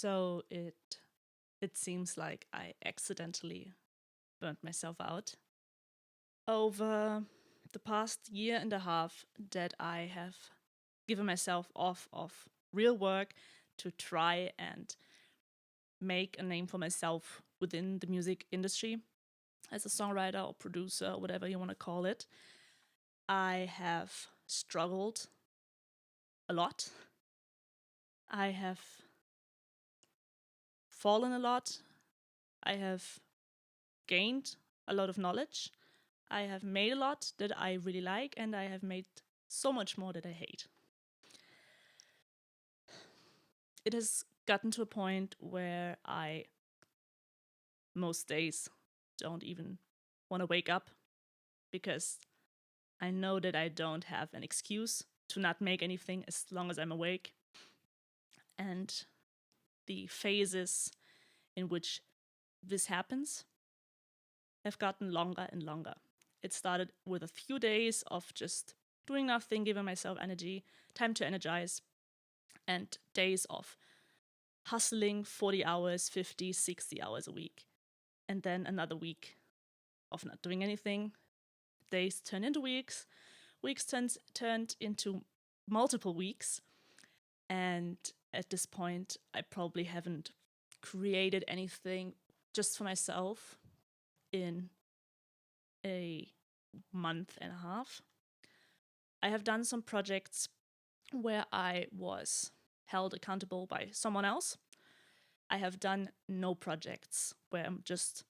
So it seems like I accidentally burnt myself out. Over the past year and a half that I have given myself off of real work to try and make a name for myself within the music industry as a songwriter or producer, or whatever you want to call it, I have struggled a lot. I have fallen a lot. I have gained a lot of knowledge. I have made a lot that I really like, and I have made so much more that I hate. It has gotten to a point where I most days don't even want to wake up because I know that I don't have an excuse to not make anything as long as I'm awake. And the phases in which this happens have gotten longer and longer. It started with a few days of just doing nothing, giving myself energy, time to energize, and days of hustling 40 hours, 50, 60 hours a week. And then another week of not doing anything. Days turned into weeks. Weeks turned into multiple weeks. And at this point, I probably haven't created anything just for myself in a month and a half. I have done some projects where I was held accountable by someone else. I have done no projects where I'm just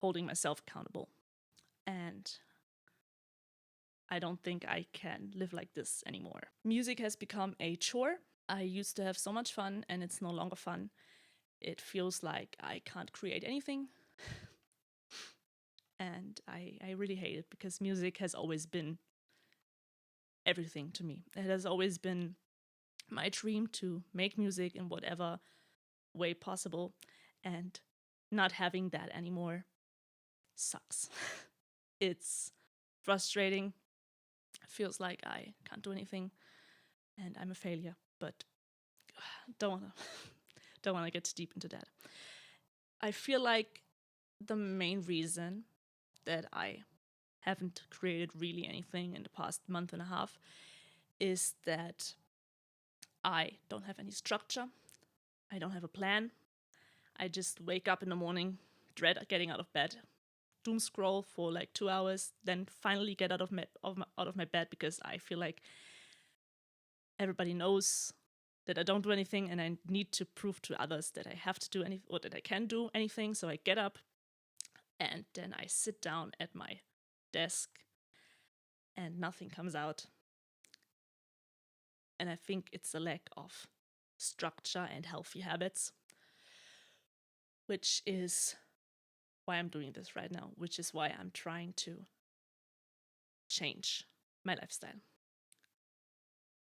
holding myself accountable. And I don't think I can live like this anymore. Music has become a chore. I used to have so much fun, and it's no longer fun. It feels like I can't create anything. And I really hate it because music has always been everything to me. It has always been my dream to make music in whatever way possible, and not having that anymore sucks. It's frustrating. It feels like I can't do anything and I'm a failure, but don't want to get too deep into that. I feel like the main reason that I haven't created really anything in the past month and a half is that I don't have any structure. I don't have a plan. I just wake up in the morning, dread getting out of bed, doom scroll for like 2 hours, then finally get out of my bed because I feel like everybody knows that I don't do anything and I need to prove to others that I have to do anything or that I can do anything. So I get up and then I sit down at my desk and nothing comes out. And I think it's a lack of structure and healthy habits, which is why I'm doing this right now, which is why I'm trying to change my lifestyle.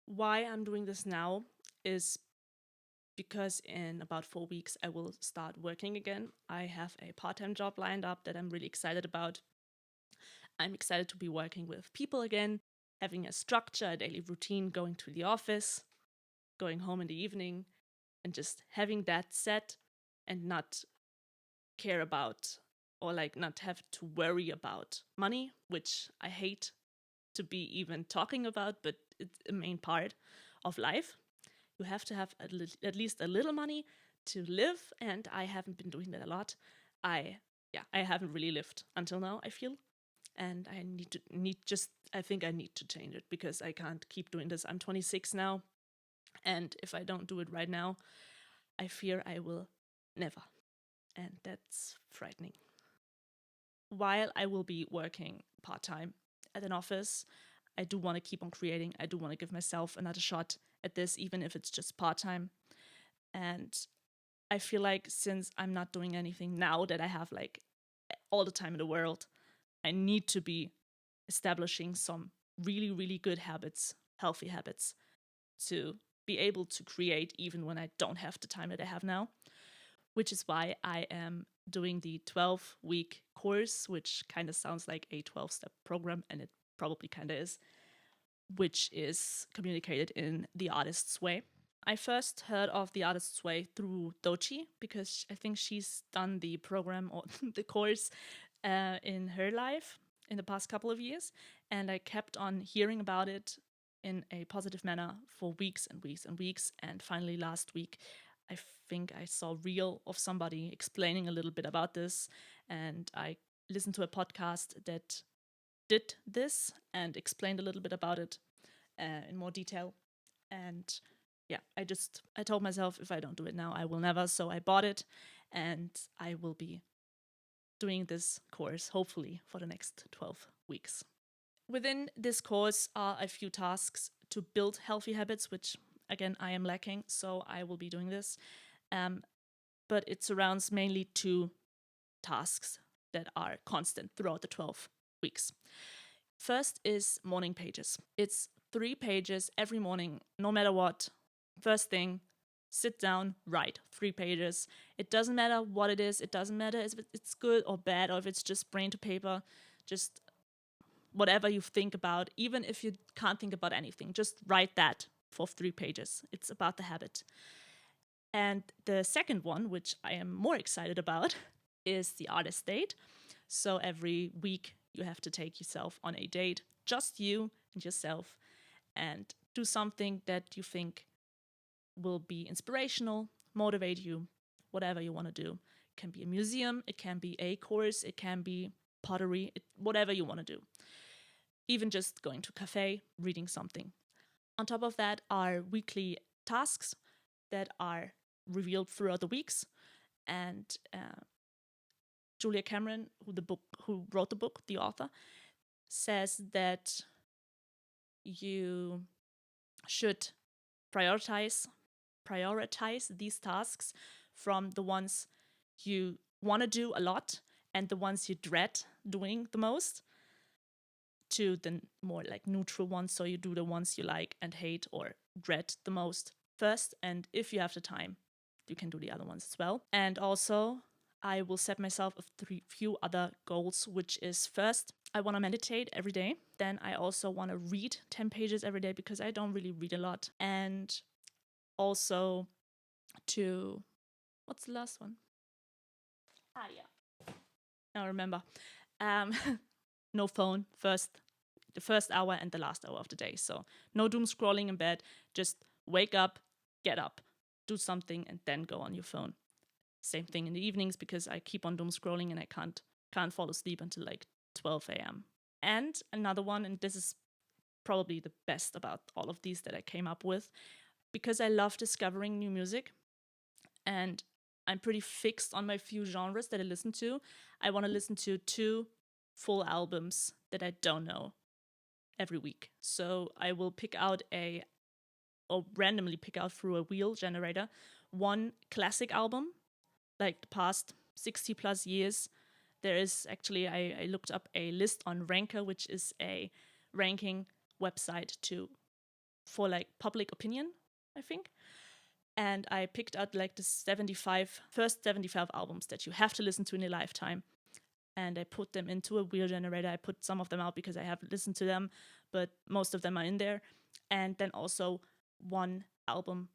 Why I'm doing this now is because in about 4 weeks, I will start working again. I have a part-time job lined up that I'm really excited about. I'm excited to be working with people again, having a structure, a daily routine, going to the office, going home in the evening, and just having that set and not care about or like not have to worry about money, which I hate to be even talking about, but it's a main part of life. You have to have at least a little money to live, and I haven't been doing that a lot. I haven't really lived until now, I feel. And I think I need to change it because I can't keep doing this. I'm 26 now, and if I don't do it right now, I fear I will never. And that's frightening. While I will be working part-time at an office, I do want to keep on creating. I do want to give myself another shot at this, even if it's just part-time. And I feel like since I'm not doing anything now that I have like all the time in the world, I need to be establishing some really, really good habits, healthy habits, to be able to create even when I don't have the time that I have now, which is why I am doing the 12-week course, which kind of sounds like a 12-step program, and it probably kind of is, which is communicated in the artist's way. I first heard of The Artist's Way through Dochi because I think she's done the program or the course in her life in the past couple of years. And I kept on hearing about it in a positive manner for weeks and weeks and weeks. And finally, last week, I think I saw a reel of somebody explaining a little bit about this. And I listened to a podcast that did this and explained a little bit about it in more detail. And yeah, I told myself if I don't do it now, I will never. So I bought it and I will be doing this course, hopefully, for the next 12 weeks. Within this course are a few tasks to build healthy habits, which again, I am lacking. So I will be doing this. But it surrounds mainly 2 tasks that are constant throughout the 12 weeks. First is morning pages. It's 3 pages every morning, no matter what. First thing, sit down, write 3 pages. It doesn't matter what it is. It doesn't matter if it's good or bad or if it's just brain to paper. Just whatever you think about, even if you can't think about anything, just write that for 3 pages. It's about the habit. And the second one, which I am more excited about, is the artist date. So every week you have to take yourself on a date, just you and yourself, and do something that you think will be inspirational, motivate you, whatever you want to do. It can be a museum, it can be a course, it can be pottery, whatever you want to do. Even just going to a cafe, reading something. On top of that are weekly tasks that are revealed throughout the weeks. And Julia Cameron, who wrote the book, the author, says that you should prioritize these tasks from the ones you want to do a lot and the ones you dread doing the most to the more like neutral ones. So you do the ones you like and hate or dread the most first. And if you have the time, you can do the other ones as well. And also, I will set myself a few other goals, which is first, I want to meditate every day. Then I also want to read 10 pages every day because I don't really read a lot. And also what's the last one? Yeah. I remember. No phone the first hour and the last hour of the day. So no doom scrolling in bed. Just wake up, get up, do something, and then go on your phone. Same thing in the evenings because I keep on doom scrolling and I can't fall asleep until like 12 a.m. And another one, and this is probably the best about all of these that I came up with, because I love discovering new music and I'm pretty fixed on my few genres that I listen to. I want to listen to 2 full albums that I don't know every week. So I will randomly pick out through a wheel generator 1 classic album, like the past 60 plus years. There is actually, I looked up a list on Ranker, which is a ranking website for like public opinion, I think. And I picked out like the first 75 albums that you have to listen to in your lifetime. And I put them into a wheel generator. I put some of them out because I haven't listened to them, but most of them are in there. And then also 1 album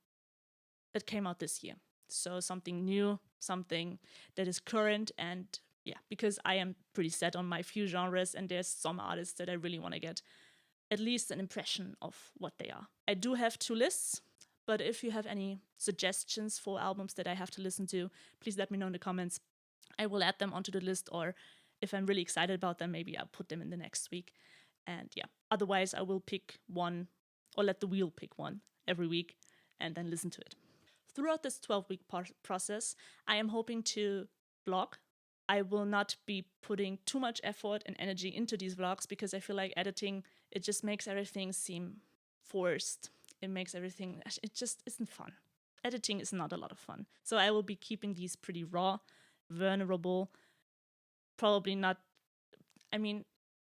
that came out this year. So something new, something that is current. And yeah, because I am pretty set on my few genres and there's some artists that I really want to get at least an impression of what they are. I do have 2 lists, but if you have any suggestions for albums that I have to listen to, please let me know in the comments. I will add them onto the list, or if I'm really excited about them, maybe I'll put them in the next week. And yeah, otherwise I will pick 1 or let the wheel pick 1 every week and then listen to it. Throughout this 12-week process, I am hoping to vlog. I will not be putting too much effort and energy into these vlogs because I feel like editing, it just makes everything seem forced. It just isn't fun. Editing is not a lot of fun. So I will be keeping these pretty raw, vulnerable, probably not,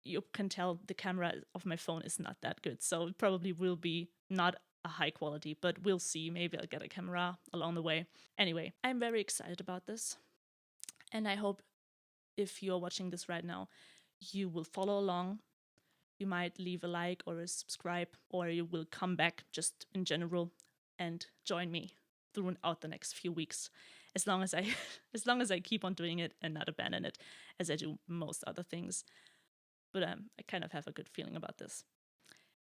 you can tell the camera of my phone is not that good, so it probably will be not a high quality, but we'll see. Maybe I'll get a camera along the way. Anyway, I'm very excited about this, and I hope if you're watching this right now, you will follow along. You might leave a like or a subscribe, or you will come back just in general and join me throughout the next few weeks, as long as I as long as I keep on doing it and not abandon it as I do most other things. But I kind of have a good feeling about this.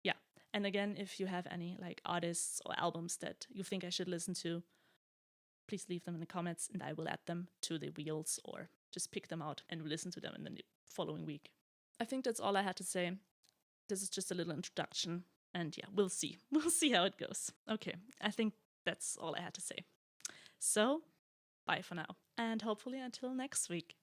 Yeah. And again, if you have any like artists or albums that you think I should listen to, please leave them in the comments and I will add them to the wheels or just pick them out and listen to them in the following week. I think that's all I had to say. This is just a little introduction. And yeah, we'll see. We'll see how it goes. Okay, I think that's all I had to say. So, bye for now. And hopefully until next week.